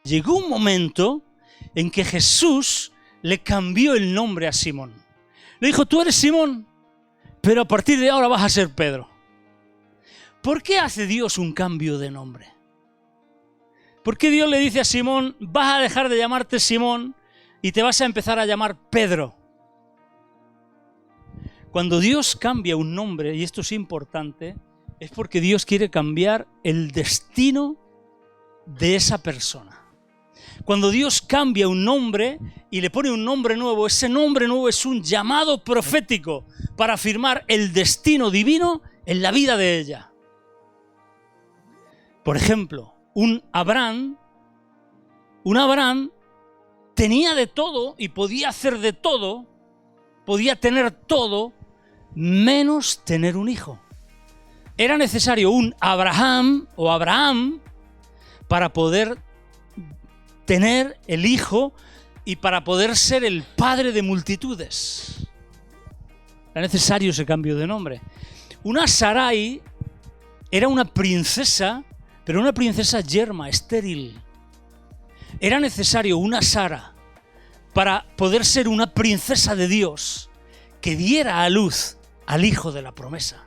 Llegó un momento en que Jesús le cambió el nombre a Simón. Le dijo, tú eres Simón, pero a partir de ahora vas a ser Pedro. ¿Por qué hace Dios un cambio de nombre? ¿Por qué Dios le dice a Simón, vas a dejar de llamarte Simón y te vas a empezar a llamar Pedro? Cuando Dios cambia un nombre, y esto es importante, es porque Dios quiere cambiar el destino de esa persona. Cuando Dios cambia un nombre y le pone un nombre nuevo, ese nombre nuevo es un llamado profético para afirmar el destino divino en la vida de ella. Por ejemplo, un Abraham tenía de todo y podía hacer de todo, podía tener todo, menos tener un hijo. Era necesario un Abraham para poder tener el hijo y para poder ser el padre de multitudes. Era necesario ese cambio de nombre. Una Sarai era una princesa, pero una princesa yerma, estéril. Era necesario una Sara para poder ser una princesa de Dios que diera a luz al hijo de la promesa.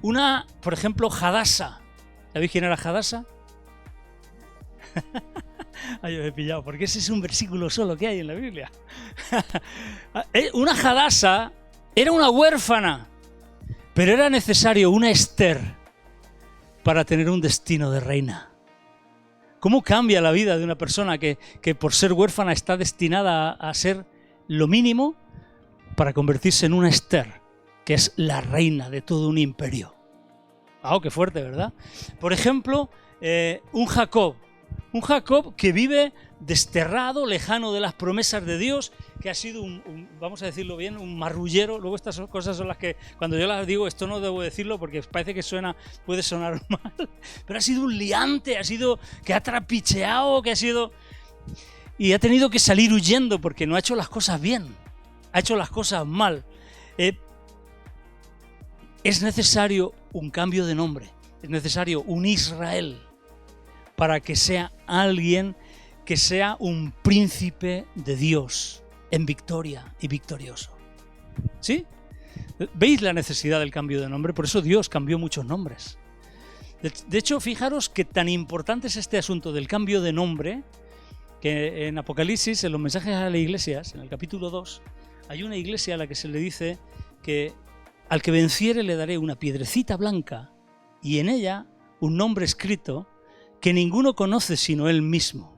Una, por ejemplo, Hadasa. ¿Sabéis quién era Hadasa? Ay, me he pillado, porque ese es un versículo solo que hay en la Biblia. Una Hadasa era una huérfana, pero era necesario una Esther para tener un destino de reina. ¿Cómo cambia la vida de una persona que por ser huérfana está destinada a ser lo mínimo para convertirse en una Esther, que es la reina de todo un imperio? ¡Ah, qué fuerte!, ¿verdad? Por ejemplo, un Jacob que vive desterrado, lejano de las promesas de Dios, que ha sido vamos a decirlo bien, un marrullero. Luego estas cosas son las que, cuando yo las digo, esto no debo decirlo porque parece que puede sonar mal, pero ha sido un liante, que ha trapicheado, y ha tenido que salir huyendo porque no ha hecho las cosas bien, ha hecho las cosas mal. Es necesario un cambio de nombre, es necesario un Israel para que sea alguien que sea un príncipe de Dios en victoria y victorioso. ¿Sí? ¿Veis la necesidad del cambio de nombre? Por eso Dios cambió muchos nombres. De hecho, fijaros que tan importante es este asunto del cambio de nombre, que en Apocalipsis, en los mensajes a las iglesias, en el capítulo 2, hay una iglesia a la que se le dice que al que venciere le daré una piedrecita blanca y en ella un nombre escrito que ninguno conoce sino él mismo.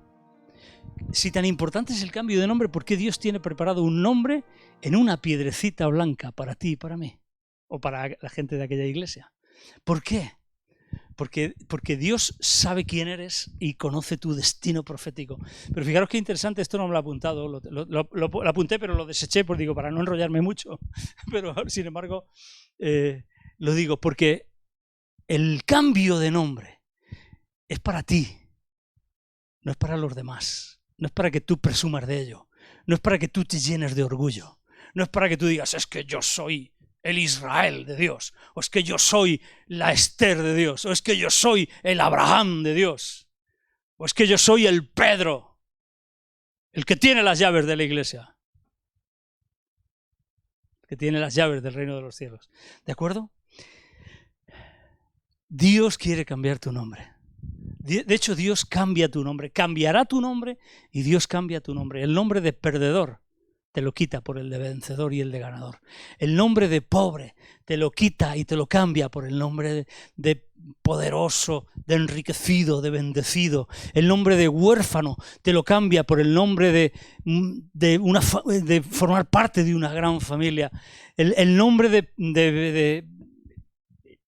Si tan importante es el cambio de nombre, ¿por qué Dios tiene preparado un nombre en una piedrecita blanca para ti y para mí? O para la gente de aquella iglesia. ¿Por qué? Porque Dios sabe quién eres y conoce tu destino profético. Pero fijaros qué interesante, esto no me lo he apuntado, lo apunté pero lo deseché para no enrollarme mucho. Pero sin embargo, lo digo porque el cambio de nombre es para ti, no es para los demás, no es para que tú presumas de ello, no es para que tú te llenes de orgullo, no es para que tú digas, es que yo soy el Israel de Dios, o es que yo soy la Esther de Dios, o es que yo soy el Abraham de Dios, o es que yo soy el Pedro, el que tiene las llaves de la iglesia, el que tiene las llaves del reino de los cielos. ¿De acuerdo? Dios quiere cambiar tu nombre. De hecho, Dios cambia tu nombre, cambiará tu nombre y Dios cambia tu nombre. El nombre de perdedor te lo quita por el de vencedor y el de ganador. El nombre de pobre te lo quita y te lo cambia por el nombre de poderoso, de enriquecido, de bendecido. El nombre de huérfano te lo cambia por el nombre de formar parte de una gran familia. El nombre de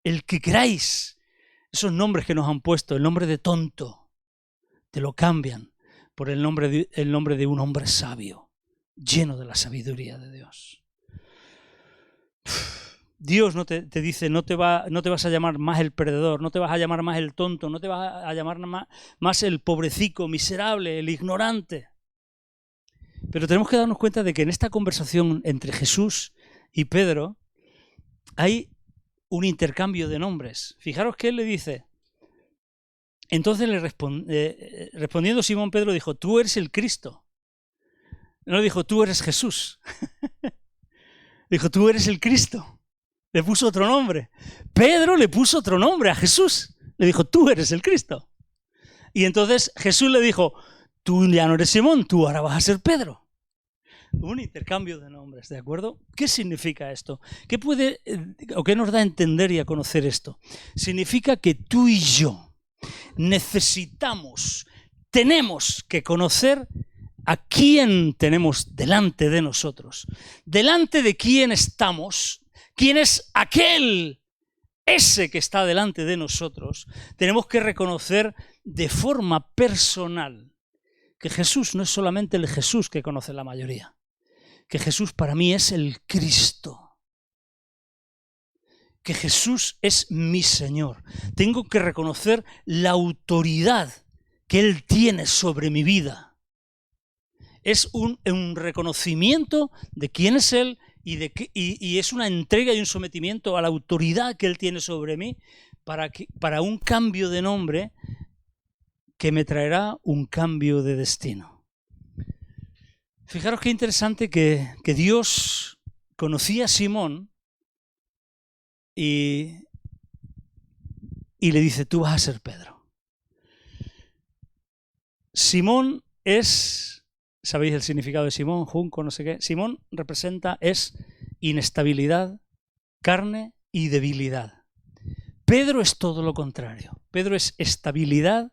el que queráis. Esos nombres que nos han puesto, el nombre de tonto, te lo cambian por el nombre de un hombre sabio, lleno de la sabiduría de Dios. Dios no te dice, no te vas a llamar más el perdedor, no te vas a llamar más el tonto, no te vas a llamar más el pobrecico, miserable, el ignorante. Pero tenemos que darnos cuenta de que en esta conversación entre Jesús y Pedro hay un intercambio de nombres. Fijaros que él le dice, entonces respondiendo Simón Pedro dijo, tú eres el Cristo. No dijo, tú eres Jesús. Dijo, tú eres el Cristo. Le puso otro nombre. Pedro le puso otro nombre a Jesús. Le dijo, tú eres el Cristo. Y entonces Jesús le dijo, tú ya no eres Simón, tú ahora vas a ser Pedro. Un intercambio de nombres, ¿de acuerdo? ¿Qué significa esto? ¿Qué nos da a entender y a conocer esto? Significa que tú y yo tenemos que conocer a quién tenemos delante de nosotros, delante de quién estamos, quién es ese que está delante de nosotros. Tenemos que reconocer de forma personal que Jesús no es solamente el Jesús que conoce la mayoría, que Jesús para mí es el Cristo, que Jesús es mi Señor. Tengo que reconocer la autoridad que Él tiene sobre mi vida. Es un reconocimiento de quién es Él y es una entrega y un sometimiento a la autoridad que Él tiene sobre mí para un cambio de nombre que me traerá un cambio de destino. Fijaros qué interesante que Dios conocía a Simón y le dice, tú vas a ser Pedro. Simón es, ¿sabéis el significado de Simón? Junco, no sé qué. Simón es inestabilidad, carne y debilidad. Pedro es todo lo contrario. Pedro es estabilidad,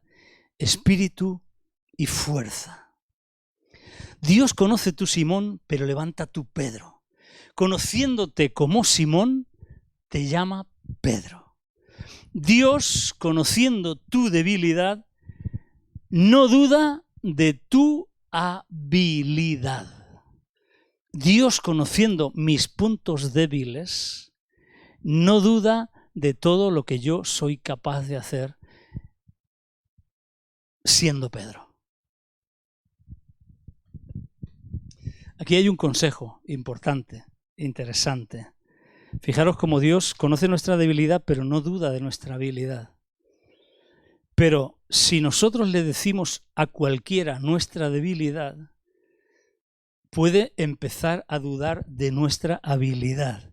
espíritu y fuerza. Dios conoce tu Simón, pero levanta tu Pedro. Conociéndote como Simón, te llama Pedro. Dios, conociendo tu debilidad, no duda de tu habilidad. Dios, conociendo mis puntos débiles, no duda de todo lo que yo soy capaz de hacer siendo Pedro. Aquí hay un consejo importante, interesante. Fijaros cómo Dios conoce nuestra debilidad, pero no duda de nuestra habilidad. Pero si nosotros le decimos a cualquiera nuestra debilidad, puede empezar a dudar de nuestra habilidad.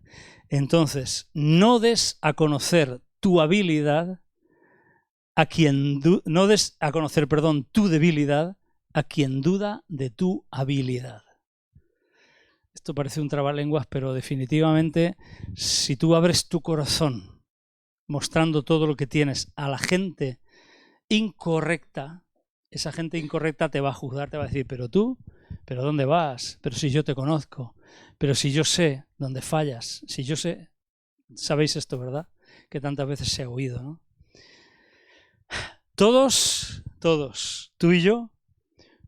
Entonces, no des a conocer tu habilidad no des a conocer, tu debilidad a quien duda de tu habilidad. Esto parece un trabalenguas, pero definitivamente, si tú abres tu corazón mostrando todo lo que tienes a la gente incorrecta, esa gente incorrecta te va a juzgar, te va a decir, pero ¿dónde vas? Pero si yo te conozco, pero si yo sé dónde fallas, si yo sé, sabéis esto, ¿verdad? Que tantas veces se ha oído, ¿no? Todos, tú y yo,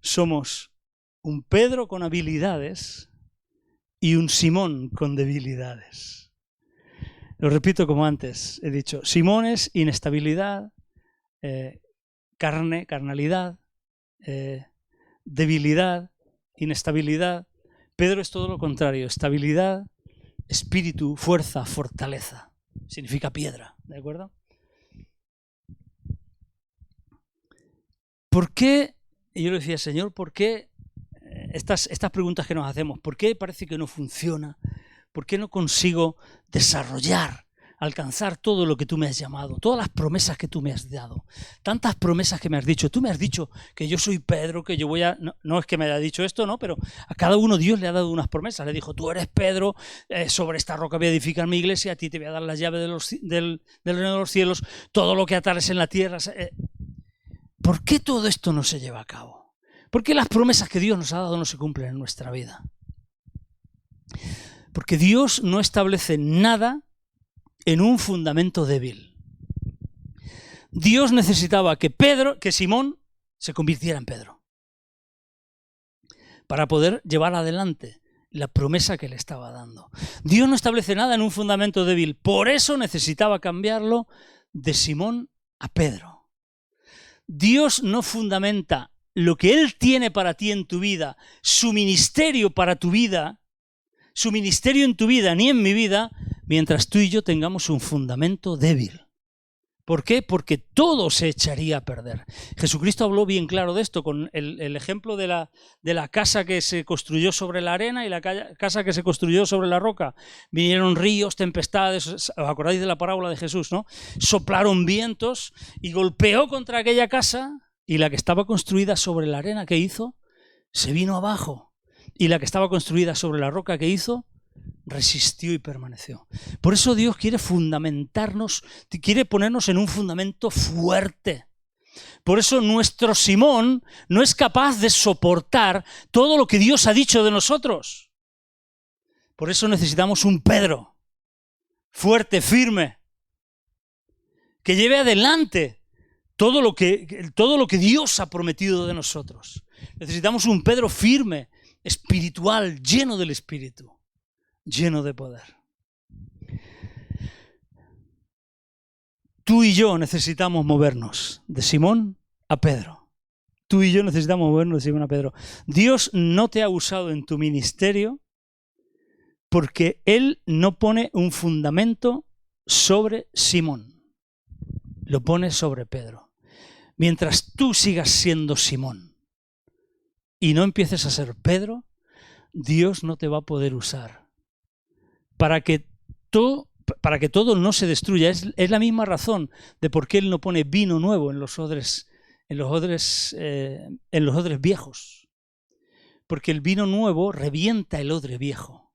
somos un Pedro con habilidades y un Simón con debilidades. Lo repito como antes he dicho, Simón es inestabilidad, carnalidad, debilidad, inestabilidad. Pedro es todo lo contrario, estabilidad, espíritu, fuerza, fortaleza. Significa piedra, ¿de acuerdo? ¿Por qué? Y yo le decía, Señor, ¿por qué estas preguntas que nos hacemos? ¿Por qué parece que no funciona? ¿Por qué no consigo desarrollar, alcanzar todo lo que tú me has llamado? Todas las promesas que tú me has dado. Tantas promesas que me has dicho. Tú me has dicho que yo soy Pedro, que yo voy a... No es que me haya dicho esto, ¿no? Pero a cada uno Dios le ha dado unas promesas. Le dijo, tú eres Pedro, sobre esta roca voy a edificar mi iglesia, a ti te voy a dar las llaves del reino de los cielos, todo lo que atares en la tierra... ¿Por qué todo esto no se lleva a cabo? ¿Por qué las promesas que Dios nos ha dado no se cumplen en nuestra vida? Porque Dios no establece nada en un fundamento débil. Dios necesitaba que Simón se convirtiera en Pedro para poder llevar adelante la promesa que le estaba dando. Dios no establece nada en un fundamento débil, por eso necesitaba cambiarlo de Simón a Pedro. Dios no fundamenta lo que Él tiene para ti en tu vida, su ministerio para tu vida, su ministerio en tu vida ni en mi vida, mientras tú y yo tengamos un fundamento débil. ¿Por qué? Porque todo se echaría a perder. Jesucristo habló bien claro de esto con el ejemplo de la casa que se construyó sobre la arena y la casa que se construyó sobre la roca. Vinieron ríos, tempestades, ¿os acordáis de la parábola de Jesús, no? Soplaron vientos y golpeó contra aquella casa, y la que estaba construida sobre la arena, ¿qué hizo? Se vino abajo. Y la que estaba construida sobre la roca, ¿qué hizo? Resistió y permaneció. Por eso Dios quiere fundamentarnos, quiere ponernos en un fundamento fuerte. Por eso nuestro Simón no es capaz de soportar todo lo que Dios ha dicho de nosotros. Por eso necesitamos un Pedro fuerte, firme, que lleve adelante todo lo que Dios ha prometido de nosotros. Necesitamos un Pedro firme, espiritual, lleno del Espíritu, lleno de poder. Tú y yo necesitamos movernos de Simón a Pedro. Tú y yo necesitamos movernos de Simón a Pedro. Dios no te ha usado en tu ministerio porque Él no pone un fundamento sobre Simón. Lo pone sobre Pedro. Mientras tú sigas siendo Simón y no empieces a ser Pedro, Dios no te va a poder usar. Para que todo no se destruya. Es la misma razón de por qué Él no pone vino nuevo en los odres viejos. Porque el vino nuevo revienta el odre viejo.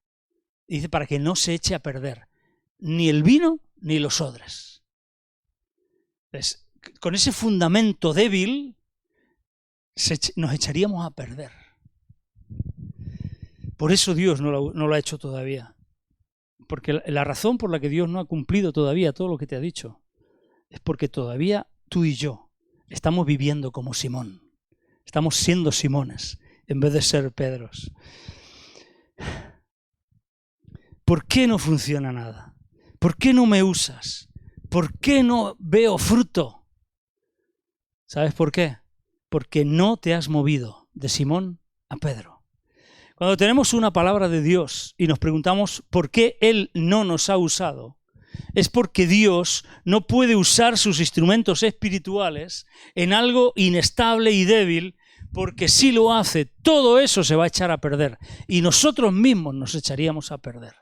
Dice, para que no se eche a perder ni el vino ni los odres. Entonces, con ese fundamento débil nos echaríamos a perder. Por eso Dios no lo ha hecho todavía. Porque la razón por la que Dios no ha cumplido todavía todo lo que te ha dicho es porque todavía tú y yo estamos viviendo como Simón. Estamos siendo Simones en vez de ser Pedros. ¿Por qué no funciona nada? ¿Por qué no me usas? ¿Por qué no veo fruto? ¿Sabes por qué? Porque no te has movido de Simón a Pedro. Cuando tenemos una palabra de Dios y nos preguntamos por qué Él no nos ha usado, es porque Dios no puede usar sus instrumentos espirituales en algo inestable y débil, porque si lo hace, todo eso se va a echar a perder y nosotros mismos nos echaríamos a perder.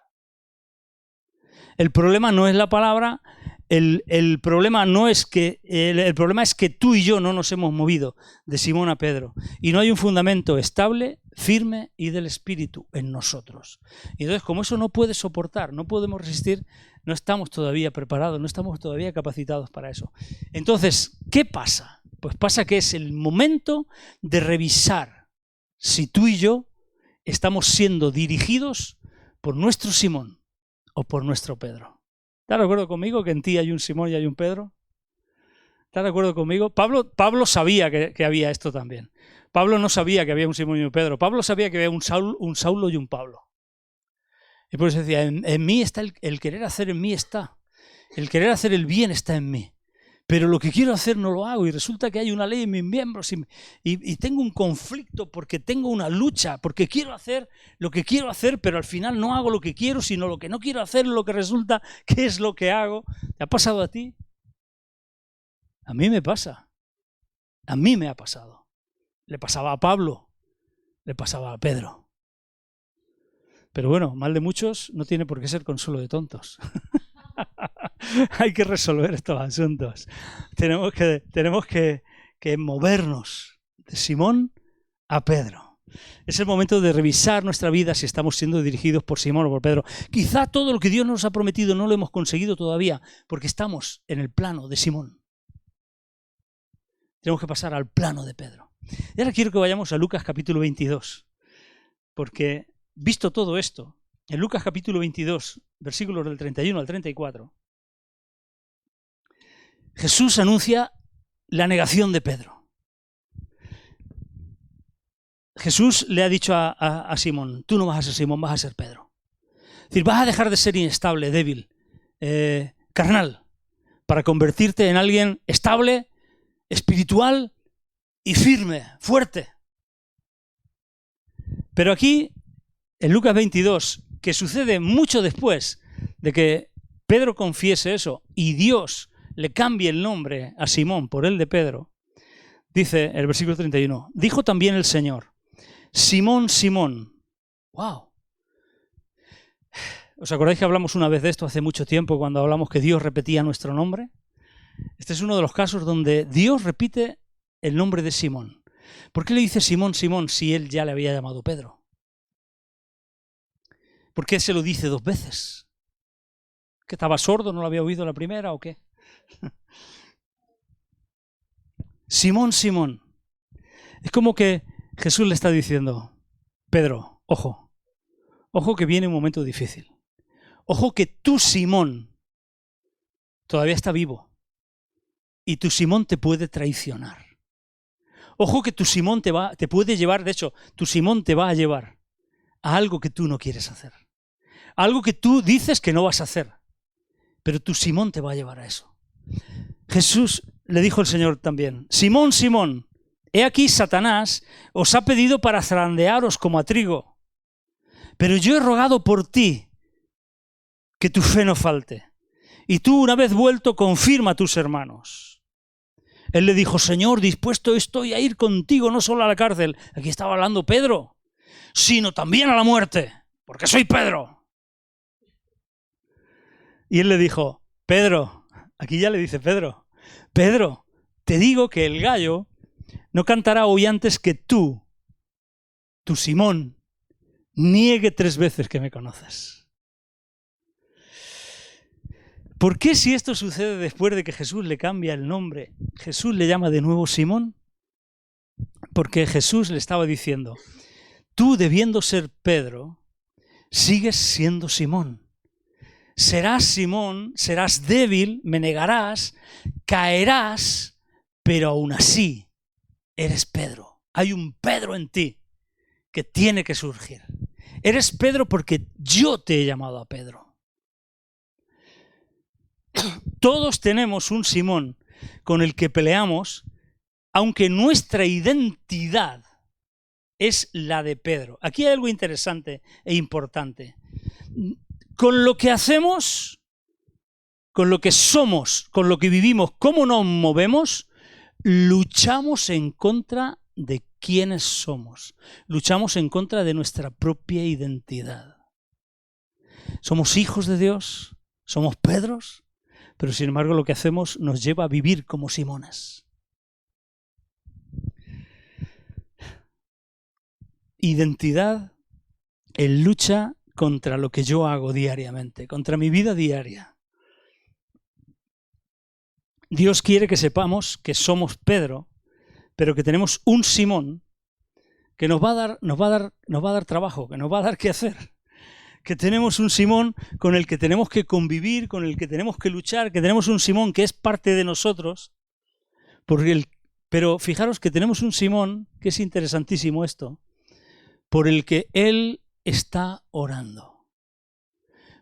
El problema no es la palabra, el problema es que tú y yo no nos hemos movido de Simón a Pedro y no hay un fundamento estable, firme y del Espíritu en nosotros. Y entonces, como eso no puede soportar, no podemos resistir, no estamos todavía preparados, no estamos todavía capacitados para eso. Entonces, ¿qué pasa? Pues pasa que es el momento de revisar si tú y yo estamos siendo dirigidos por nuestro Simón o por nuestro Pedro. ¿Estás de acuerdo conmigo que en ti hay un Simón y hay un Pedro? ¿Estás de acuerdo conmigo? Pablo sabía que había esto también. Pablo no sabía que había un Simón y un Pedro. Pablo sabía que había un Saulo y un Pablo. Y por eso decía, en mí está el querer hacer, en mí está. El querer hacer el bien está en mí. Pero lo que quiero hacer no lo hago y resulta que hay una ley en mis miembros y tengo un conflicto porque tengo una lucha, porque quiero hacer lo que quiero hacer, pero al final no hago lo que quiero, sino lo que no quiero hacer, lo que resulta que es lo que hago. ¿Te ha pasado a ti? A mí me pasa. A mí me ha pasado. Le pasaba a Pablo, le pasaba a Pedro. Pero bueno, mal de muchos no tiene por qué ser consuelo de tontos. Hay que resolver estos asuntos. Tenemos que movernos de Simón a Pedro. Es el momento de revisar nuestra vida si estamos siendo dirigidos por Simón o por Pedro. Quizá todo lo que Dios nos ha prometido no lo hemos conseguido todavía porque estamos en el plano de Simón. Tenemos que pasar al plano de Pedro. Y ahora quiero que vayamos a Lucas capítulo 22, porque visto todo esto, en Lucas capítulo 22, versículos del 31 al 34, Jesús anuncia la negación de Pedro. Jesús le ha dicho a Simón, tú no vas a ser Simón, vas a ser Pedro. Es decir, vas a dejar de ser inestable, débil, carnal, para convertirte en alguien estable, espiritual y firme, fuerte. Pero aquí, en Lucas 22, que sucede mucho después de que Pedro confiese eso y Dios le cambie el nombre a Simón por el de Pedro, dice el versículo 31, dijo también el Señor, Simón, Simón. ¡Wow! ¿Os acordáis que hablamos una vez de esto hace mucho tiempo cuando hablamos que Dios repetía nuestro nombre? Este es uno de los casos donde Dios repite el nombre de Simón. ¿Por qué le dice Simón, Simón si él ya le había llamado Pedro? ¿Por qué se lo dice 2 veces? ¿Que estaba sordo, no lo había oído la primera o qué? Simón, Simón. Es como que Jesús le está diciendo, Pedro, ojo, ojo que viene un momento difícil. Ojo que tu Simón todavía está vivo y tu Simón te puede traicionar. Ojo que tu Simón te puede llevar, de hecho, tu Simón te va a llevar a algo que tú no quieres hacer. Algo que tú dices que no vas a hacer, pero tu Simón te va a llevar a eso. Jesús le dijo al Señor también, Simón, Simón, he aquí Satanás os ha pedido para zarandearos como a trigo, pero yo he rogado por ti que tu fe no falte, y tú una vez vuelto confirma a tus hermanos. Él le dijo, Señor, dispuesto estoy a ir contigo no solo a la cárcel, aquí estaba hablando Pedro, sino también a la muerte, porque soy Pedro. Y él le dijo, Pedro, aquí ya le dice Pedro, Pedro, te digo que el gallo no cantará hoy antes que tú, tu Simón, niegue 3 veces que me conoces. ¿Por qué si esto sucede después de que Jesús le cambia el nombre, Jesús le llama de nuevo Simón? Porque Jesús le estaba diciendo, tú debiendo ser Pedro, sigues siendo Simón. Serás Simón, serás débil, me negarás, caerás, pero aún así eres Pedro. Hay un Pedro en ti que tiene que surgir. Eres Pedro porque yo te he llamado a Pedro. Todos tenemos un Simón con el que peleamos, aunque nuestra identidad es la de Pedro. Aquí hay algo interesante e importante. Con lo que hacemos, con lo que somos, con lo que vivimos, cómo nos movemos, luchamos en contra de quiénes somos. Luchamos en contra de nuestra propia identidad. Somos hijos de Dios, somos Pedros, pero sin embargo lo que hacemos nos lleva a vivir como Simones. Identidad en lucha contra lo que yo hago diariamente, contra mi vida diaria. Dios quiere que sepamos que somos Pedro, pero que tenemos un Simón que nos va a dar trabajo, que nos va a dar qué hacer. Que tenemos un Simón con el que tenemos que convivir, con el que tenemos que luchar, que tenemos un Simón que es parte de nosotros. Pero fijaros que tenemos un Simón, que es interesantísimo esto, por el que él está orando.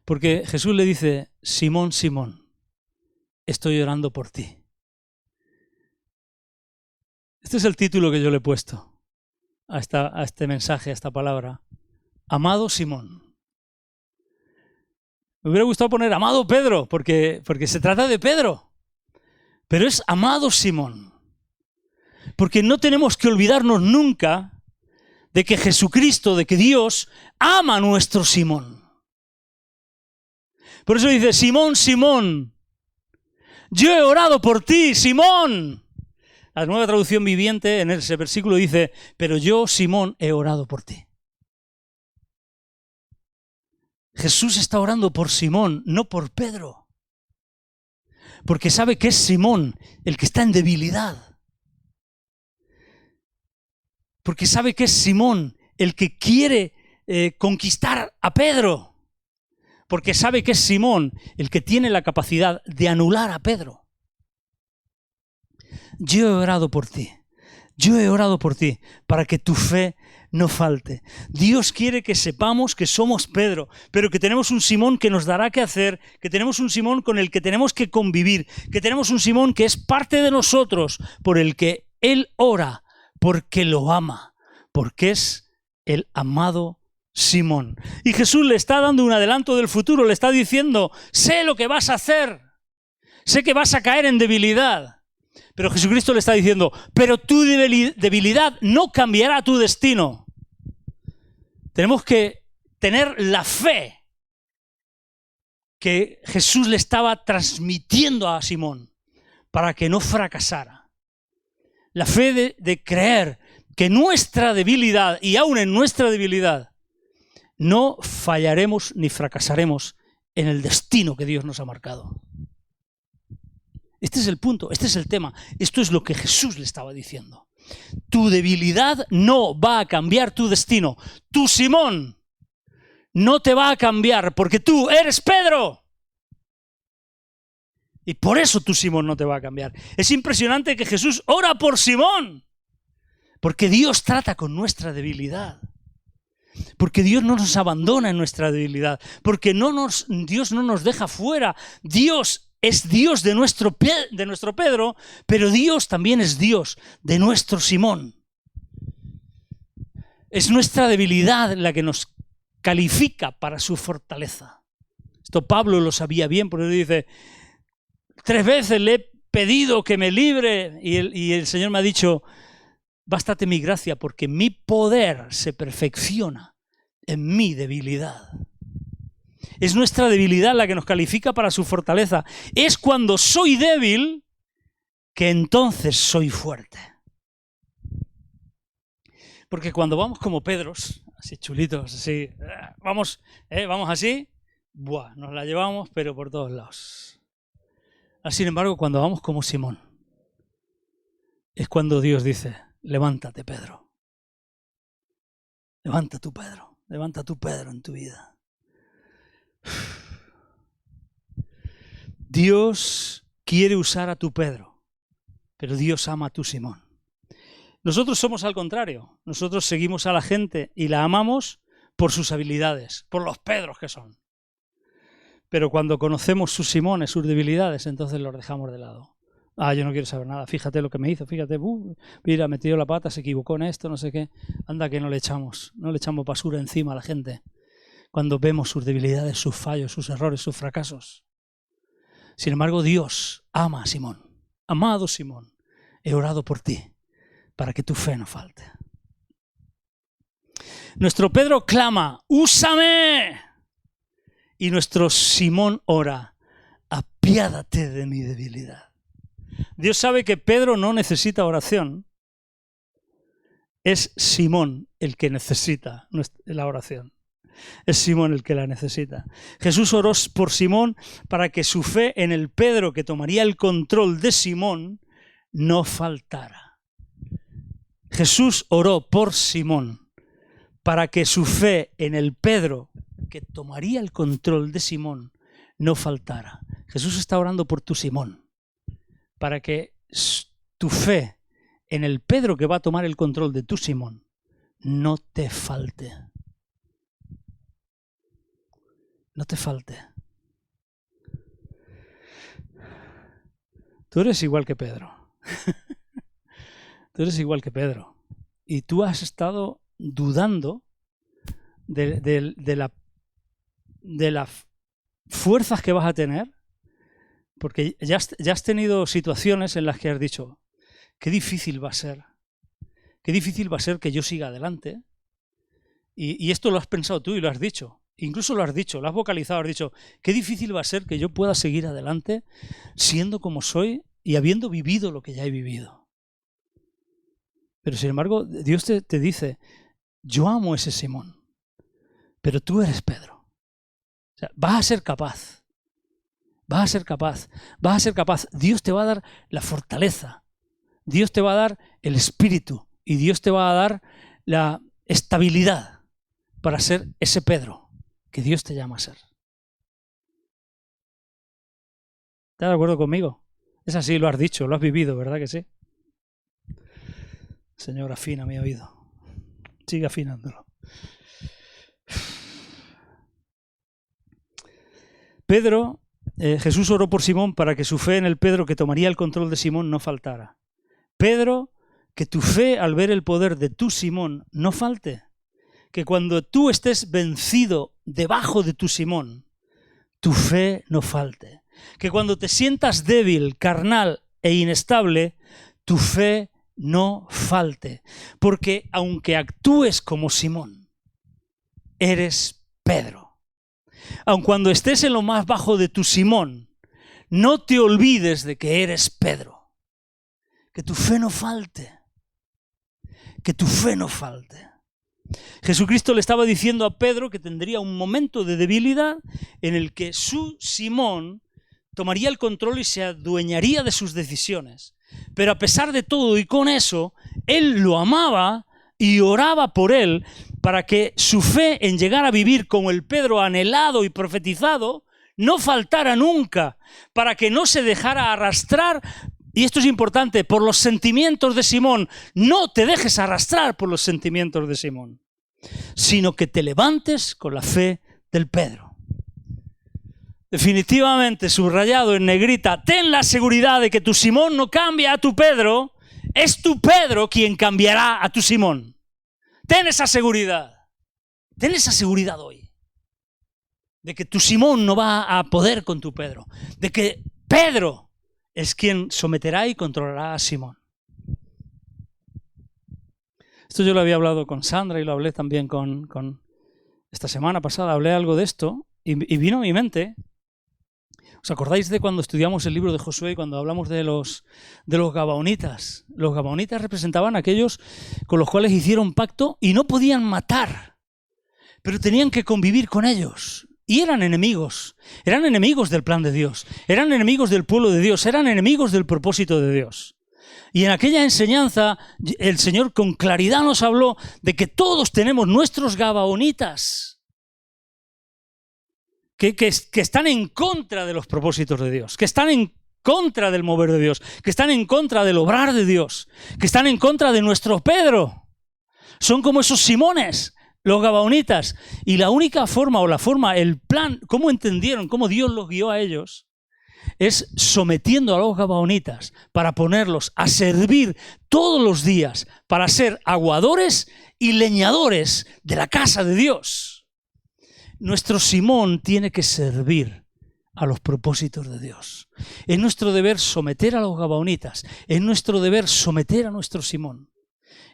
Porque Jesús le dice, Simón, Simón, estoy orando por ti. Este es el título que yo le he puesto a este mensaje, a esta palabra. Amado Simón. Me hubiera gustado poner amado Pedro, porque se trata de Pedro. Pero es amado Simón. Porque no tenemos que olvidarnos nunca de que Jesucristo, de que Dios ama a nuestro Simón. Por eso dice, Simón, Simón, yo he orado por ti, Simón. La Nueva Traducción Viviente en ese versículo dice, pero yo, Simón, he orado por ti. Jesús está orando por Simón, no por Pedro. Porque sabe que es Simón el que está en debilidad. Porque sabe que es Simón el que quiere conquistar a Pedro. Porque sabe que es Simón el que tiene la capacidad de anular a Pedro. Yo he orado por ti. Yo he orado por ti para que tu fe no falte. Dios quiere que sepamos que somos Pedro, pero que tenemos un Simón que nos dará qué hacer, que tenemos un Simón con el que tenemos que convivir, que tenemos un Simón que es parte de nosotros, por el que Él ora, porque lo ama, porque es el amado Simón. Y Jesús le está dando un adelanto del futuro, le está diciendo, sé lo que vas a hacer, sé que vas a caer en debilidad. Pero Jesucristo le está diciendo, pero tu debilidad no cambiará tu destino. Tenemos que tener la fe que Jesús le estaba transmitiendo a Simón para que no fracasara. La fe de creer que nuestra debilidad, y aún en nuestra debilidad, no fallaremos ni fracasaremos en el destino que Dios nos ha marcado. Este es el punto, este es el tema. Esto es lo que Jesús le estaba diciendo. Tu debilidad no va a cambiar tu destino. Tu Simón no te va a cambiar porque tú eres Pedro. Y por eso tu Simón no te va a cambiar. Es impresionante que Jesús ora por Simón. Porque Dios trata con nuestra debilidad. Porque Dios no nos abandona en nuestra debilidad. Porque Dios no nos deja fuera. Dios es Dios de nuestro Pedro, pero Dios también es Dios de nuestro Simón. Es nuestra debilidad la que nos califica para su fortaleza. Esto Pablo lo sabía bien, porque dice, 3 veces le he pedido que me libre y el Señor me ha dicho, bástate mi gracia porque mi poder se perfecciona en mi debilidad. Es nuestra debilidad la que nos califica para su fortaleza. Es cuando soy débil que entonces soy fuerte. Porque cuando vamos como Pedros, así chulitos, así, vamos así, nos la llevamos, pero por todos lados. Sin embargo, cuando vamos como Simón, es cuando Dios dice, levántate, Pedro. Levanta tú, Pedro, en tu vida. Dios quiere usar a tu Pedro, pero Dios ama a tu Simón. Nosotros somos al contrario. Nosotros seguimos a la gente y la amamos por sus habilidades, por los Pedros que son. Pero cuando conocemos sus Simones, sus debilidades, entonces los dejamos de lado. Yo no quiero saber nada, fíjate lo que me hizo, fíjate, mira, metió la pata, se equivocó en esto, no sé qué. Anda que no le echamos basura encima a la gente. Cuando vemos sus debilidades, sus fallos, sus errores, sus fracasos. Sin embargo, Dios ama a Simón. Amado Simón, he orado por ti para que tu fe no falte. Nuestro Pedro clama, ¡úsame! Y nuestro Simón ora, apiádate de mi debilidad. Dios sabe que Pedro no necesita oración. Es Simón el que necesita la oración. Es Simón el que la necesita. Jesús oró por Simón para que su fe en el Pedro que tomaría el control de Simón no faltara. Jesús oró por Simón para que su fe en el Pedro que tomaría el control de Simón no faltara. Jesús está orando por tu Simón para que tu fe en el Pedro que va a tomar el control de tu Simón no te falte. No te falte. Tú eres igual que Pedro. Tú eres igual que Pedro. Y tú has estado dudando de las fuerzas que vas a tener, porque ya has tenido situaciones en las que has dicho, qué difícil va a ser. Qué difícil va a ser que yo siga adelante. Y esto lo has pensado tú y lo has dicho. Incluso lo has dicho, lo has vocalizado, has dicho, qué difícil va a ser que yo pueda seguir adelante siendo como soy y habiendo vivido lo que ya he vivido. Pero sin embargo, Dios te dice, yo amo a ese Simón, pero tú eres Pedro. O sea, vas a ser capaz. Vas a ser capaz. Vas a ser capaz. Dios te va a dar la fortaleza. Dios te va a dar el espíritu. Y Dios te va a dar la estabilidad para ser ese Pedro que Dios te llama a ser. ¿Estás de acuerdo conmigo? Es así, lo has dicho, lo has vivido, ¿verdad que sí? Señor, afina mi oído. Sigue afinándolo. Jesús oró por Simón para que su fe en el Pedro que tomaría el control de Simón no faltara. Pedro, que tu fe al ver el poder de tu Simón no falte. Que cuando tú estés vencido debajo de tu Simón, tu fe no falte. Que cuando te sientas débil, carnal e inestable, tu fe no falte. Porque aunque actúes como Simón, eres Pedro. Aun cuando estés en lo más bajo de tu Simón, no te olvides de que eres Pedro. Que tu fe no falte. Que tu fe no falte. Jesucristo le estaba diciendo a Pedro que tendría un momento de debilidad en el que su Simón tomaría el control y se adueñaría de sus decisiones. Pero a pesar de todo y con eso, él lo amaba y oraba por él para que su fe en llegar a vivir como el Pedro anhelado y profetizado no faltara nunca, para que no se dejara arrastrar, y esto es importante, por los sentimientos de Simón. No te dejes arrastrar por los sentimientos de Simón, sino que te levantes con la fe del Pedro. Definitivamente, subrayado en negrita, ten la seguridad de que tu Simón no cambia a tu Pedro, es tu Pedro quien cambiará a tu Simón. Ten esa seguridad hoy, de que tu Simón no va a poder con tu Pedro, de que Pedro es quien someterá y controlará a Simón. Esto yo lo había hablado con Sandra y lo hablé también con esta semana pasada, hablé algo de esto y vino a mi mente. ¿Os acordáis de cuando estudiamos el libro de Josué y cuando hablamos de los gabaonitas? Los gabaonitas representaban a aquellos con los cuales hicieron pacto y no podían matar, pero tenían que convivir con ellos. Y eran enemigos del plan de Dios, eran enemigos del pueblo de Dios, eran enemigos del propósito de Dios. Y en aquella enseñanza el Señor con claridad nos habló de que todos tenemos nuestros gabaonitas, que están en contra de los propósitos de Dios, que están en contra del mover de Dios, que están en contra del obrar de Dios, que están en contra de nuestro Pedro. Son como esos Simones, los gabaonitas. Y la única forma, el plan, cómo entendieron, cómo Dios los guió a ellos, es sometiendo a los gabaonitas para ponerlos a servir todos los días, para ser aguadores y leñadores de la casa de Dios. Nuestro Simón tiene que servir a los propósitos de Dios. Es nuestro deber someter a los gabaonitas, es nuestro deber someter a nuestro Simón,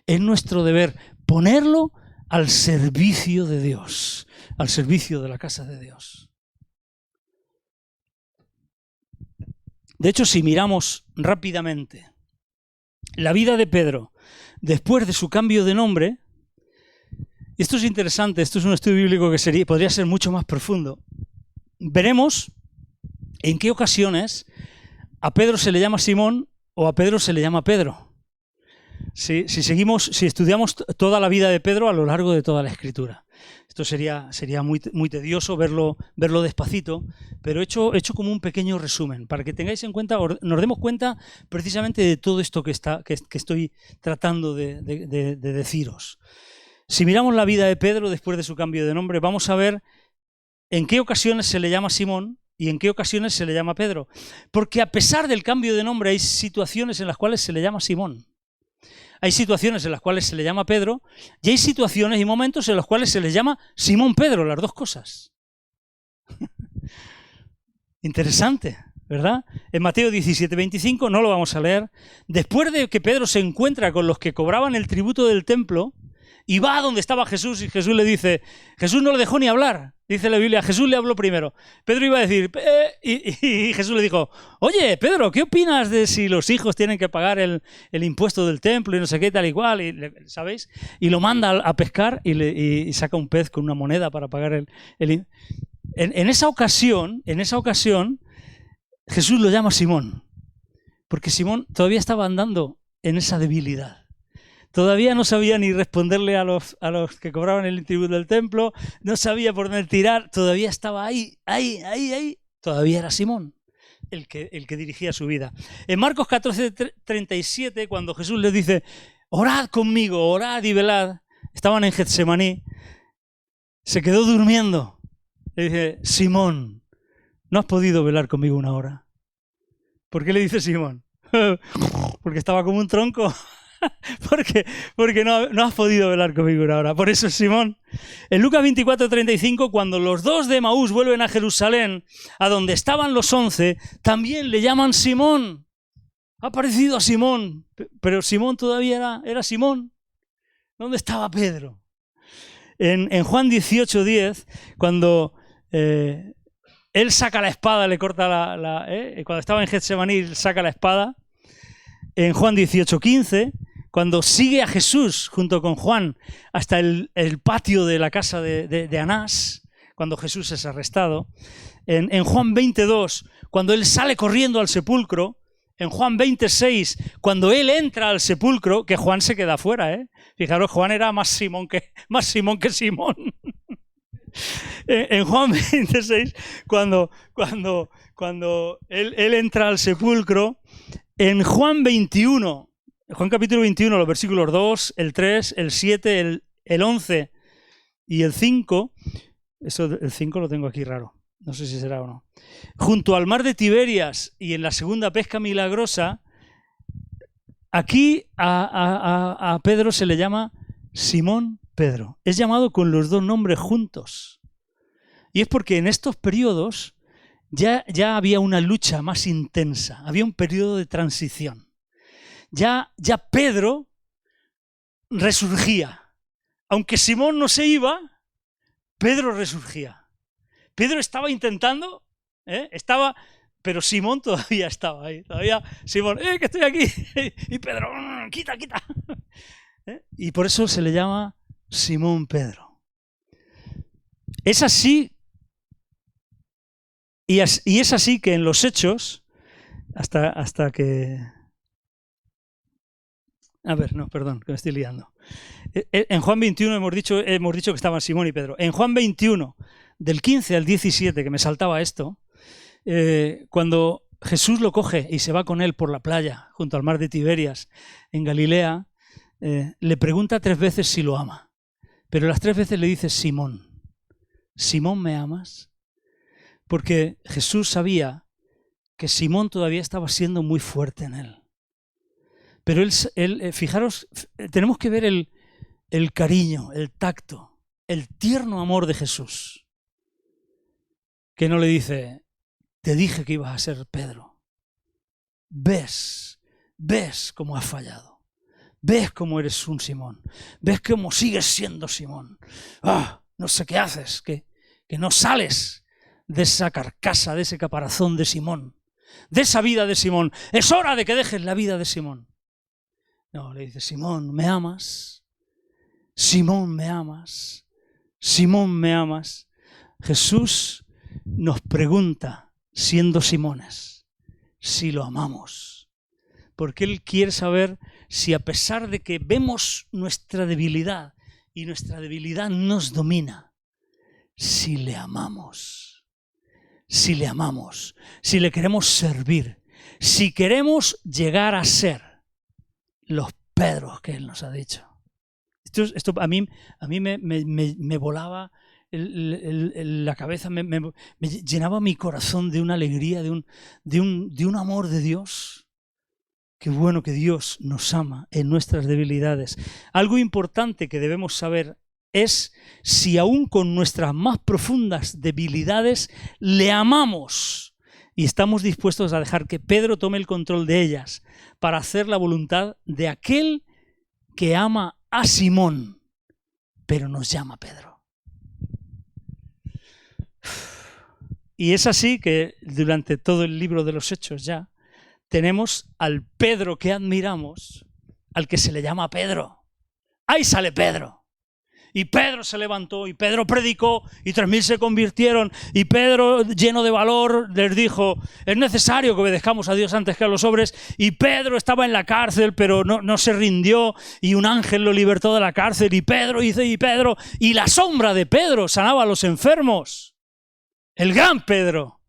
es nuestro deber ponerlo al servicio de Dios, al servicio de la casa de Dios. De hecho, si miramos rápidamente la vida de Pedro después de su cambio de nombre, esto es interesante, esto es un estudio bíblico que podría ser mucho más profundo. Veremos en qué ocasiones a Pedro se le llama Simón o a Pedro se le llama Pedro. Si estudiamos toda la vida de Pedro a lo largo de toda la Escritura. Esto sería muy tedioso verlo despacito, pero he hecho como un pequeño resumen para que tengáis en cuenta, nos demos cuenta precisamente de todo esto que estoy tratando de deciros. Si miramos la vida de Pedro después de su cambio de nombre, vamos a ver en qué ocasiones se le llama Simón y en qué ocasiones se le llama Pedro. Porque a pesar del cambio de nombre hay situaciones en las cuales se le llama Simón. Hay situaciones en las cuales se le llama Pedro y hay situaciones y momentos en los cuales se le llama Simón Pedro, las dos cosas. Interesante, ¿verdad? En Mateo 17:25, no lo vamos a leer, después de que Pedro se encuentra con los que cobraban el tributo del templo, y va a donde estaba Jesús y Jesús le dice, Jesús no le dejó ni hablar, dice la Biblia, Jesús le habló primero. Pedro iba a decir, y Jesús le dijo, oye, Pedro, ¿qué opinas de si los hijos tienen que pagar el impuesto del templo y no sé qué, tal y cual? ¿Sabéis? Y lo manda a pescar y saca un pez con una moneda para pagar En esa ocasión, Jesús lo llama Simón, porque Simón todavía estaba andando en esa debilidad. Todavía no sabía ni responderle a los que cobraban el tributo del templo, no sabía por dónde tirar, todavía estaba ahí, todavía era Simón el que dirigía su vida. En Marcos 14:37, cuando Jesús les dice, orad conmigo, orad y velad. Estaban en Getsemaní. Se quedó durmiendo. Le dice, Simón, ¿no has podido velar conmigo una hora? ¿Por qué le dice Simón? Porque estaba como un tronco. Porque no has podido velar conmigo una hora. Por eso es Simón. En Lucas 24:35, cuando los dos de Emaús vuelven a Jerusalén, a donde estaban los 11, también le llaman Simón. Ha parecido a Simón, pero Simón todavía era Simón. ¿Dónde estaba Pedro? En Juan 18:10, cuando él saca la espada, le corta cuando estaba en Getsemaní, saca la espada. En Juan 18:15, cuando sigue a Jesús junto con Juan hasta el patio de la casa de Anás, cuando Jesús es arrestado. En Juan 22, cuando él sale corriendo al sepulcro. En Juan 26, cuando él entra al sepulcro, que Juan se queda fuera, ¿eh? Fijaros, Juan era más Simón que Simón. En Juan 26, cuando él entra al sepulcro, en Juan 21, Juan capítulo 21, los versículos 2, el 3, el 7, el 11 y el 5, eso, el 5 lo tengo aquí raro, no sé si será o no. Junto al mar de Tiberias y en la segunda pesca milagrosa, aquí a Pedro se le llama Simón Pedro. Es llamado con los dos nombres juntos. Y es porque en estos periodos ya había una lucha más intensa, había un periodo de transición. Ya Pedro resurgía. Aunque Simón no se iba, Pedro resurgía. Pedro estaba intentando, pero Simón todavía estaba ahí. Todavía Simón, que estoy aquí. Y Pedro, quita. Y por eso se le llama Simón Pedro. Es así, y es así que en los Hechos, hasta que... A ver, no, perdón, que me estoy liando. En Juan 21 hemos dicho que estaban Simón y Pedro. En Juan 21, del 15 al 17, que me saltaba esto, cuando Jesús lo coge y se va con él por la playa, junto al mar de Tiberias, en Galilea, le pregunta 3 veces si lo ama. Pero las 3 veces le dice, Simón, ¿Simón me amas? Porque Jesús sabía que Simón todavía estaba siendo muy fuerte en él. Pero él, fijaros, tenemos que ver el cariño, el tacto, el tierno amor de Jesús. Que no le dice, te dije que ibas a ser Pedro. Ves cómo has fallado. Ves cómo eres un Simón. Ves cómo sigues siendo Simón. No sé qué haces, que no sales de esa carcasa, de ese caparazón de Simón, de esa vida de Simón. Es hora de que dejes la vida de Simón. No, le dice, Simón, ¿me amas? Simón, ¿me amas? Simón, ¿me amas? Jesús nos pregunta, siendo Simones, si lo amamos. Porque Él quiere saber si a pesar de que vemos nuestra debilidad y nuestra debilidad nos domina, si le amamos, si le queremos servir, si queremos llegar a ser los Pedros que Él nos ha dicho. Esto a mí me volaba la cabeza, me llenaba mi corazón de una alegría, de un amor de Dios. Qué bueno que Dios nos ama en nuestras debilidades. Algo importante que debemos saber es si aún con nuestras más profundas debilidades le amamos y estamos dispuestos a dejar que Pedro tome el control de ellas para hacer la voluntad de aquel que ama a Simón, pero nos llama Pedro. Y es así que durante todo el libro de los Hechos ya tenemos al Pedro que admiramos, al que se le llama Pedro. Ahí sale Pedro. Y Pedro se levantó y Pedro predicó y 3.000 se convirtieron y Pedro, lleno de valor, les dijo, es necesario que obedezcamos a Dios antes que a los hombres. Y Pedro estaba en la cárcel, pero no se rindió y un ángel lo libertó de la cárcel y Pedro y la sombra de Pedro sanaba a los enfermos. El gran Pedro,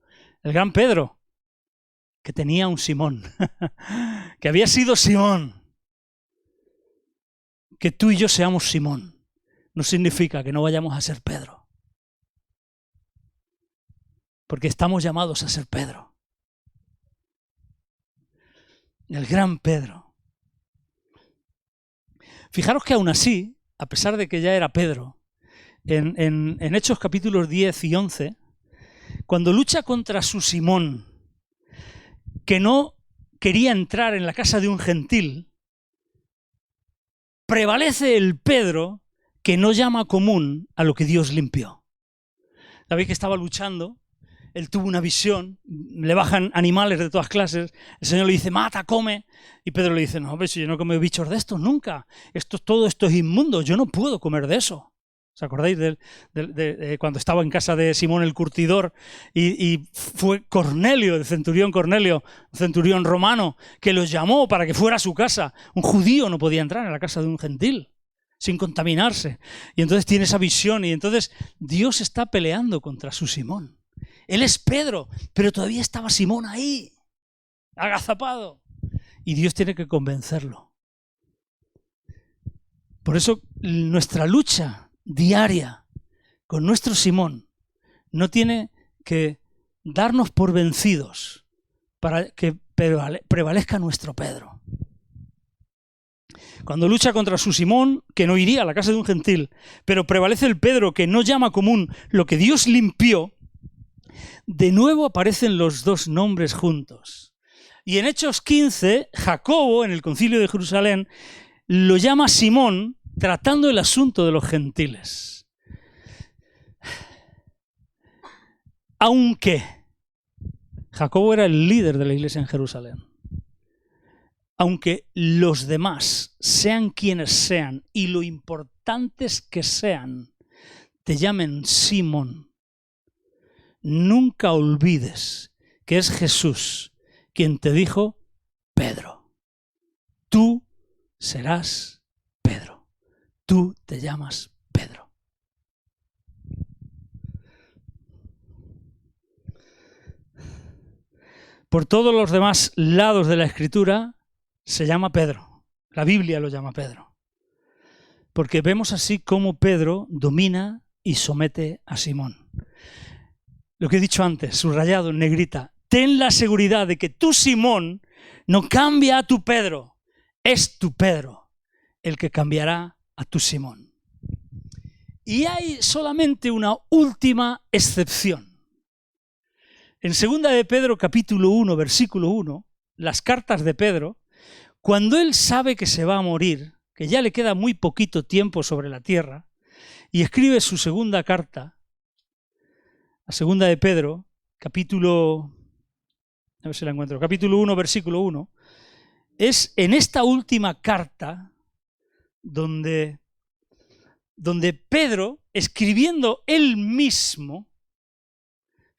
que tenía un Simón, que había sido Simón. que tú y yo seamos Simón no significa que no vayamos a ser Pedro. Porque estamos llamados a ser Pedro. El gran Pedro. Fijaros que aún así, a pesar de que ya era Pedro, en Hechos capítulos 10 y 11, cuando lucha contra su Simón, que no quería entrar en la casa de un gentil, prevalece el Pedro que no llama común a lo que Dios limpió. Sabéis que estaba luchando, él tuvo una visión, le bajan animales de todas clases, el Señor le dice, mata, come, y Pedro le dice, no, pues yo no como bichos de estos nunca, todo esto es inmundo, yo no puedo comer de eso. ¿Os acordáis de cuando estaba en casa de Simón el curtidor y fue Cornelio, el centurión Cornelio, centurión romano, que los llamó para que fuera a su casa? Un judío no podía entrar en la casa de un gentil sin contaminarse. Y entonces tiene esa visión y entonces Dios está peleando contra su Simón. Él es Pedro, pero todavía estaba Simón ahí, agazapado. Y Dios tiene que convencerlo. Por eso nuestra lucha diaria con nuestro Simón no tiene que darnos por vencidos para que prevalezca nuestro Pedro. Cuando lucha contra su Simón, que no iría a la casa de un gentil, pero prevalece el Pedro que no llama común lo que Dios limpió, de nuevo aparecen los dos nombres juntos. Y en Hechos 15, Jacobo, en el concilio de Jerusalén, lo llama Simón, tratando el asunto de los gentiles. Aunque Jacobo era el líder de la iglesia en Jerusalén, aunque los demás, sean quienes sean, y lo importantes que sean, te llamen Simón, nunca olvides que es Jesús quien te dijo, Pedro, tú serás Pedro. Tú te llamas Pedro. Por todos los demás lados de la Escritura se llama Pedro. La Biblia lo llama Pedro. Porque vemos así cómo Pedro domina y somete a Simón. Lo que he dicho antes, subrayado en negrita, ten la seguridad de que tu Simón no cambia a tu Pedro. Es tu Pedro el que cambiará a tu Simón. Y hay solamente una última excepción. En 2 de Pedro capítulo 1, versículo 1, las cartas de Pedro, cuando él sabe que se va a morir, que ya le queda muy poquito tiempo sobre la tierra, y escribe su segunda carta, la 2 de Pedro, capítulo 1, versículo 1, es en esta última carta donde Pedro, escribiendo él mismo,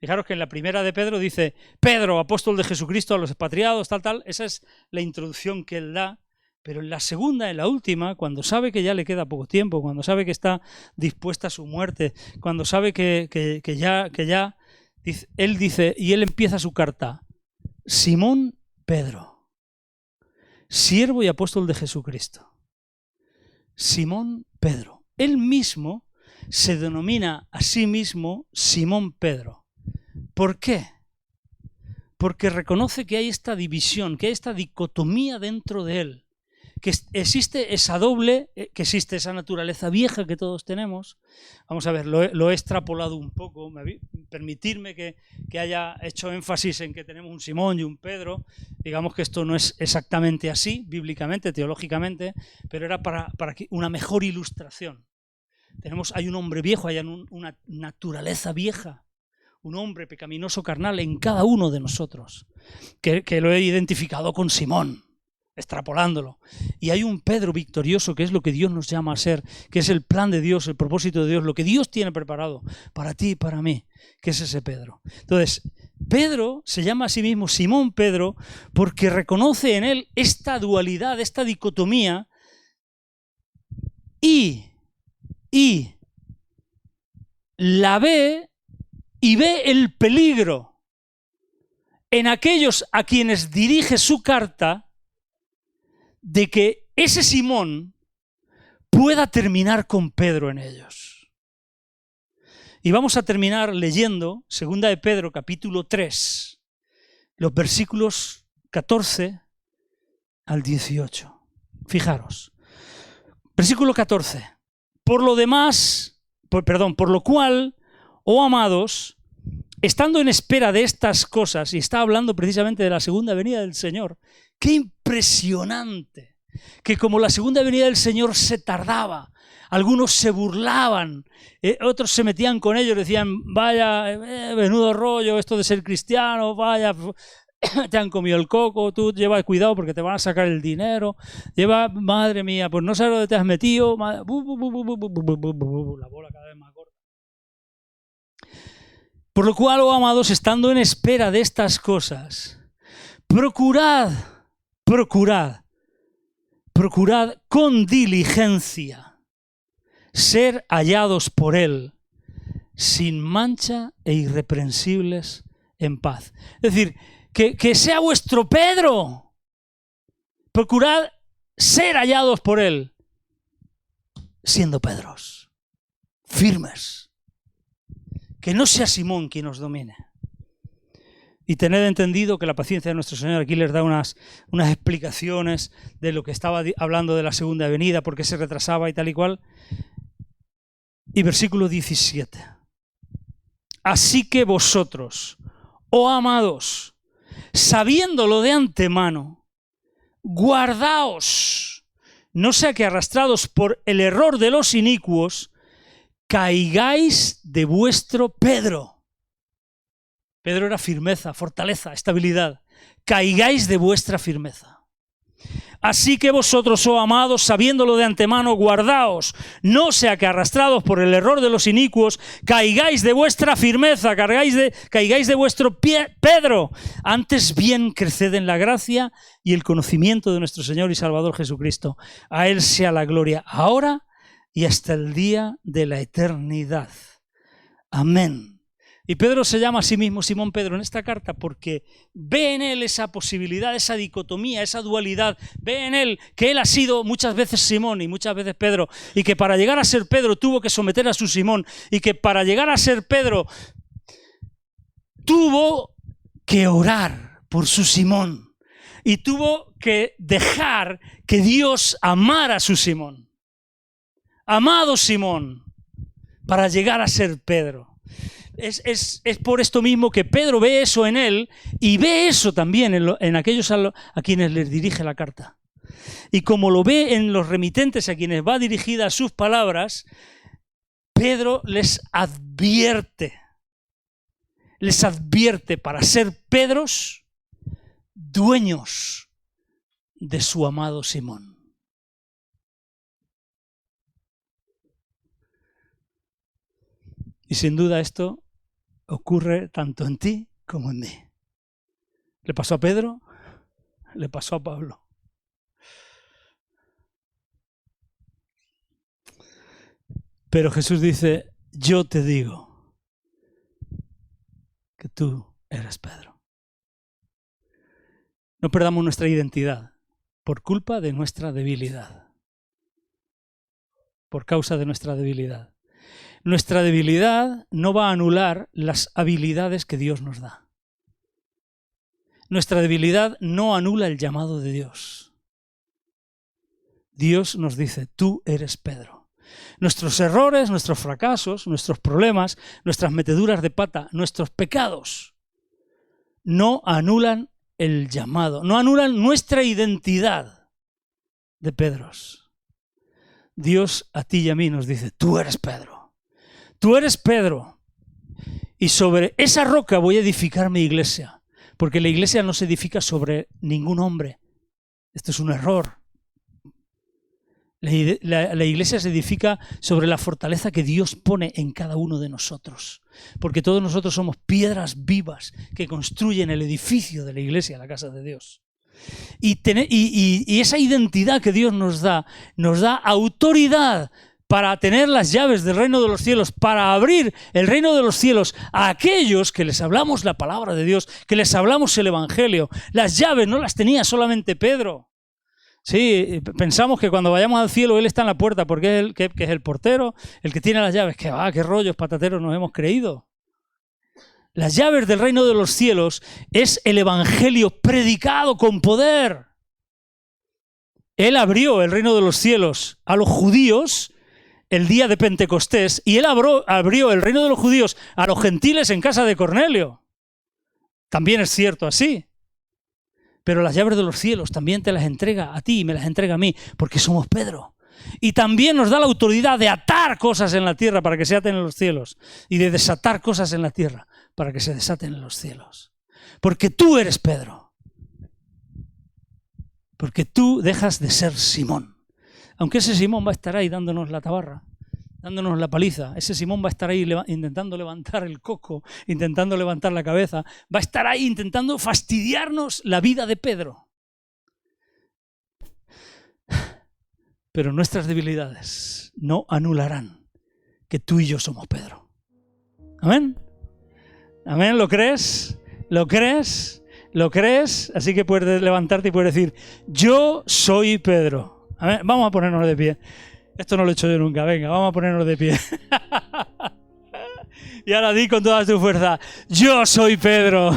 fijaros que en la primera de Pedro dice, Pedro, apóstol de Jesucristo a los expatriados, tal, esa es la introducción que él da, pero en la segunda, en la última, cuando sabe que ya le queda poco tiempo, cuando sabe que está dispuesta a su muerte, cuando sabe que ya, él dice, y él empieza su carta, Simón Pedro, siervo y apóstol de Jesucristo. Simón Pedro. Él mismo se denomina a sí mismo Simón Pedro. ¿Por qué? Porque reconoce que hay esta división, que hay esta dicotomía dentro de él, que existe esa doble, que existe esa naturaleza vieja que todos tenemos. Vamos a ver, lo he extrapolado un poco, permitirme que haya hecho énfasis en que tenemos un Simón y un Pedro. Digamos que esto no es exactamente así, bíblicamente, teológicamente, pero era para una mejor ilustración. Hay un hombre viejo, hay una naturaleza vieja, un hombre pecaminoso carnal en cada uno de nosotros, que lo he identificado con Simón, extrapolándolo. Y hay un Pedro victorioso, que es lo que Dios nos llama a ser, que es el plan de Dios, el propósito de Dios, lo que Dios tiene preparado para ti y para mí, que es ese Pedro. Entonces, Pedro se llama a sí mismo Simón Pedro porque reconoce en él esta dualidad, esta dicotomía y la ve y ve el peligro en aquellos a quienes dirige su carta de que ese Simón pueda terminar con Pedro en ellos. Y vamos a terminar leyendo 2 de Pedro, capítulo 3, los versículos 14 al 18. Fijaros. Versículo 14. Por lo cual, oh amados, estando en espera de estas cosas, y está hablando precisamente de la segunda venida del Señor, ¡qué impresionante! Que como la segunda venida del Señor se tardaba, algunos se burlaban, otros se metían con ellos, decían, vaya, menudo rollo esto de ser cristiano, vaya, te han comido el coco, tú lleva cuidado porque te van a sacar el dinero, madre mía, pues no sabes dónde te has metido, la bola cada vez más corta. Por lo cual, oh amados, estando en espera de estas cosas, procurad con diligencia ser hallados por Él, sin mancha e irreprensibles en paz. Es decir, que sea vuestro Pedro. Procurad ser hallados por Él, siendo Pedros, firmes. Que no sea Simón quien os domine. Y tened entendido que la paciencia de nuestro Señor, aquí les da unas explicaciones de lo que estaba hablando de la segunda venida, por qué se retrasaba y tal y cual. Y versículo 17. Así que vosotros, oh amados, sabiéndolo de antemano, guardaos, no sea que arrastrados por el error de los inicuos, caigáis de vuestro Pedro. Pedro era firmeza, fortaleza, estabilidad. Caigáis de vuestra firmeza. Así que vosotros, oh amados, sabiéndolo de antemano, guardaos, no sea que arrastrados por el error de los inicuos, caigáis de vuestra firmeza, caigáis de vuestro Pedro. Antes bien, creced en la gracia y el conocimiento de nuestro Señor y Salvador Jesucristo. A Él sea la gloria ahora y hasta el día de la eternidad. Amén. Y Pedro se llama a sí mismo Simón Pedro en esta carta porque ve en él esa posibilidad, esa dicotomía, esa dualidad. Ve en él que él ha sido muchas veces Simón y muchas veces Pedro, y que para llegar a ser Pedro tuvo que someter a su Simón, y que para llegar a ser Pedro tuvo que orar por su Simón y tuvo que dejar que Dios amara a su Simón. Amado Simón, para llegar a ser Pedro. Es por esto mismo que Pedro ve eso en él y ve eso también en aquellos a quienes les dirige la carta. Y como lo ve en los remitentes a quienes va dirigida sus palabras, Pedro les advierte para ser Pedros dueños de su amado Simón. Y sin duda esto ocurre tanto en ti como en mí. Le pasó a Pedro, le pasó a Pablo. Pero Jesús dice, yo te digo que tú eres Pedro. No perdamos nuestra identidad por culpa de nuestra debilidad. Por causa de nuestra debilidad. Nuestra debilidad no va a anular las habilidades que Dios nos da. Nuestra debilidad no anula el llamado de Dios. Dios nos dice, tú eres Pedro. Nuestros errores, nuestros fracasos, nuestros problemas, nuestras meteduras de pata, nuestros pecados, no anulan el llamado, no anulan nuestra identidad de Pedros. Dios a ti y a mí nos dice, tú eres Pedro. Tú eres Pedro, y sobre esa roca voy a edificar mi iglesia, porque la iglesia no se edifica sobre ningún hombre. Esto es un error. La iglesia se edifica sobre la fortaleza que Dios pone en cada uno de nosotros, porque todos nosotros somos piedras vivas que construyen el edificio de la iglesia, la casa de Dios. Y esa identidad que Dios nos da autoridad para tener las llaves del reino de los cielos, para abrir el reino de los cielos a aquellos que les hablamos la palabra de Dios, que les hablamos el evangelio. Las llaves no las tenía solamente Pedro. Sí, pensamos que cuando vayamos al cielo Él está en la puerta porque es que es el portero, el que tiene las llaves. Qué rollos patateros nos hemos creído. Las llaves del reino de los cielos es el evangelio predicado con poder. Él abrió el reino de los cielos a los judíos el día de Pentecostés y Él abrió el reino de los judíos a los gentiles en casa de Cornelio. También es cierto así. Pero las llaves de los cielos también te las entrega a ti y me las entrega a mí, porque somos Pedro. Y también nos da la autoridad de atar cosas en la tierra para que se aten en los cielos y de desatar cosas en la tierra para que se desaten en los cielos. Porque tú eres Pedro. Porque tú dejas de ser Simón. Aunque ese Simón va a estar ahí dándonos la tabarra, dándonos la paliza. Ese Simón va a estar ahí intentando levantar el coco, intentando levantar la cabeza. Va a estar ahí intentando fastidiarnos la vida de Pedro. Pero nuestras debilidades no anularán que tú y yo somos Pedro. ¿Amén? ¿Amén? ¿Lo crees? ¿Lo crees? ¿Lo crees? Así que puedes levantarte y puedes decir, yo soy Pedro. ¿Amén? Vamos a ponernos de pie. Esto no lo he hecho yo nunca. Venga, vamos a ponernos de pie. Y ahora di con toda tu fuerza, yo soy Pedro.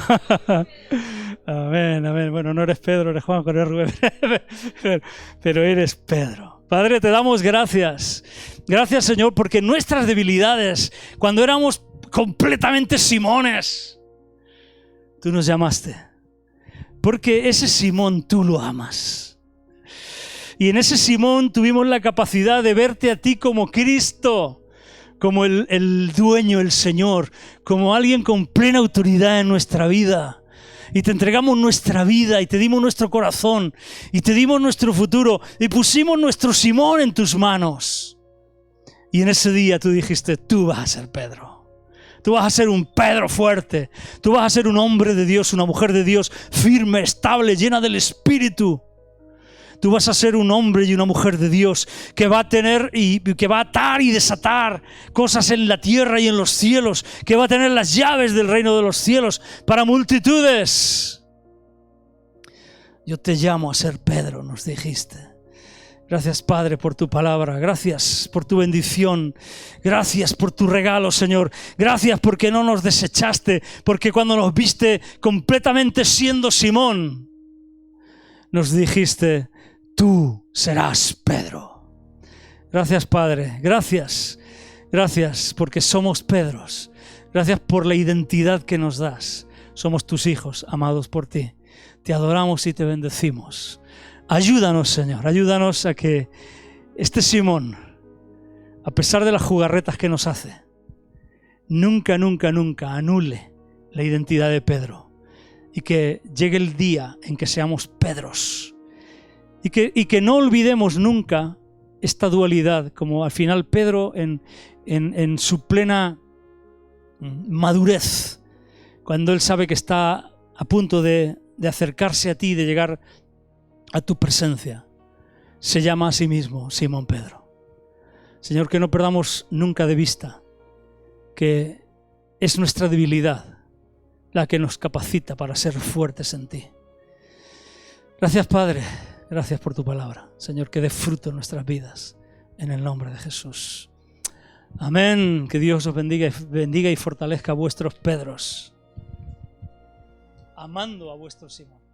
Amén, amén. Bueno, no eres Pedro, eres Juan, eres Rubén, pero eres Pedro. Padre, te damos gracias. Gracias, Señor, porque nuestras debilidades, cuando éramos completamente Simones, tú nos llamaste. Porque ese Simón tú lo amas. Y en ese Simón tuvimos la capacidad de verte a ti como Cristo, como el dueño, el Señor, como alguien con plena autoridad en nuestra vida. Y te entregamos nuestra vida y te dimos nuestro corazón y te dimos nuestro futuro y pusimos nuestro Simón en tus manos. Y en ese día tú dijiste, tú vas a ser Pedro. Tú vas a ser un Pedro fuerte. Tú vas a ser un hombre de Dios, una mujer de Dios, firme, estable, llena del Espíritu. Tú vas a ser un hombre y una mujer de Dios que va a tener y que va a atar y desatar cosas en la tierra y en los cielos, que va a tener las llaves del reino de los cielos para multitudes. Yo te llamo a ser Pedro, nos dijiste. Gracias, Padre, por tu palabra. Gracias por tu bendición. Gracias por tu regalo, Señor. Gracias porque no nos desechaste, porque cuando nos viste completamente siendo Simón, nos dijiste, tú serás Pedro. Gracias, Padre. Gracias. Gracias porque somos Pedros. Gracias por la identidad que nos das. Somos tus hijos, amados por ti. Te adoramos y te bendecimos. Ayúdanos, Señor. Ayúdanos a que este Simón, a pesar de las jugarretas que nos hace, nunca, nunca, nunca anule la identidad de Pedro. Y que llegue el día en que seamos Pedros. Y que no olvidemos nunca esta dualidad, como al final Pedro en su plena madurez, cuando él sabe que está a punto de acercarse a ti, de llegar a tu presencia, se llama a sí mismo Simón Pedro. Señor, que no perdamos nunca de vista que es nuestra debilidad la que nos capacita para ser fuertes en ti. Gracias, Padre. Gracias por tu palabra. Señor, que dé fruto en nuestras vidas. En el nombre de Jesús. Amén. Que Dios os bendiga y fortalezca a vuestros Pedros, amando a vuestro Simón.